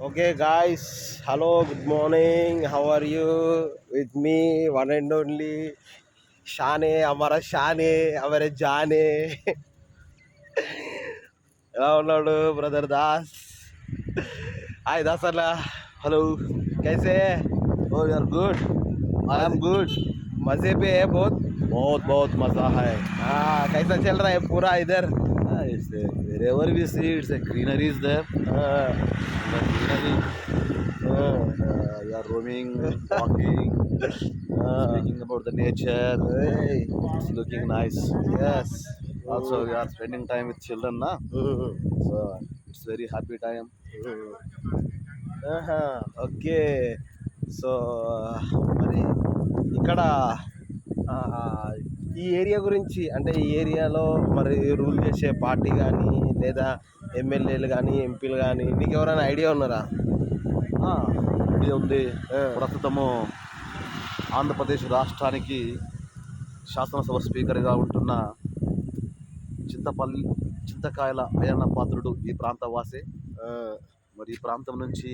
Okay, guys. Hello, good morning. How are you? With me, one and only Shane, Amara Shane, Amara Jane. ఎలా ఉన్నాడు brother Das? Hi Das అన్న. Hello, कैसे? Oh, you are good. I am good. मजे पे है बहुत. बहुत बहुत मजा है. हाँ, कैसा चल रहा है पूरा इधर? It's wherever we see, it's a greenery is there. हाँ, The greenery. हाँ, We are roaming, walking, हाँ. speaking about the nature. Hey, It's looking nice. yes. Also, we are spending time with children, na? So it's very happy time. Okay. So మరి ఇక్కడ ఆ, ఈ area గురించి అంటే ఈ ఏరియాలో మరి రూల్ చేసే పార్టీ కానీ లేదా ఎమ్మెల్యేలు కానీ ఎంపీలు కానీ నీకు ఎవరైనా ఐడియా ఉన్నారా? ఇది ఉంది. ఆ, ప్రస్తుతము ఆంధ్రప్రదేశ్ రాష్ట్రానికి శాసనసభ స్పీకర్గా ఉంటున్న చింతకాయల అయ్యన్న పాత్రుడు ఈ ప్రాంత వాసే. ఆ, మరి ఈ ప్రాంతం నుంచి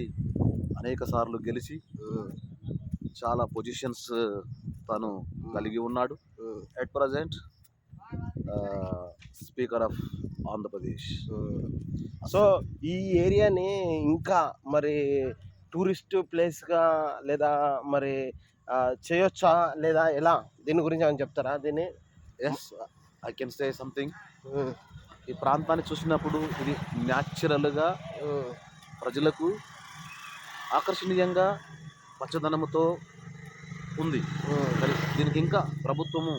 అనేక సార్లు గెలిచి చాలా పొజిషన్స్ తను కలిగి ఉన్నాడు. At present speaker of Andhra Pradesh. So ఈ ఏరియాని ఇంకా మరి టూరిస్ట్ ప్లేస్గా లేదా మరి చేయొచ్చా లేదా ఎలా? దీని గురించి ఏమైనా చెప్తారా దీన్ని? Yes, I can say something. ఈ ప్రాంతాన్ని చూసినప్పుడు ఇది న్యాచురల్గా ప్రజలకు ఆకర్షణీయంగా పచ్చదనముతో ఉంది. మరి దీనికి ఇంకా ప్రభుత్వము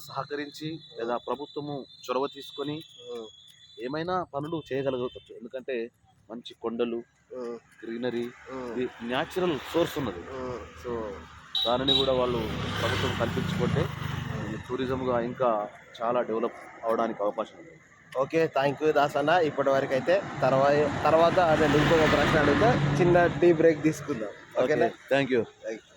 సహకరించి లేదా ప్రభుత్వము చొరవ తీసుకొని ఏమైనా పనులు చేయగలగవచ్చు. ఎందుకంటే మంచి కొండలు, గ్రీనరీ, ఇది న్యాచురల్ సోర్స్ ఉన్నది. సో దానిని కూడా వాళ్ళు ప్రభుత్వం కల్పించుకుంటే టూరిజంగా ఇంకా చాలా డెవలప్ అవడానికి అవకాశం ఉంది. ఓకే, థ్యాంక్ యూ దాస్ అన్న. ఇప్పటి వరకు అయితే తర్వాత నేను ఇంకొక ప్రశ్న అడుగుతా, చిన్న టీ బ్రేక్ తీసుకుందాం. ఓకేనా? Thank you. Thank you.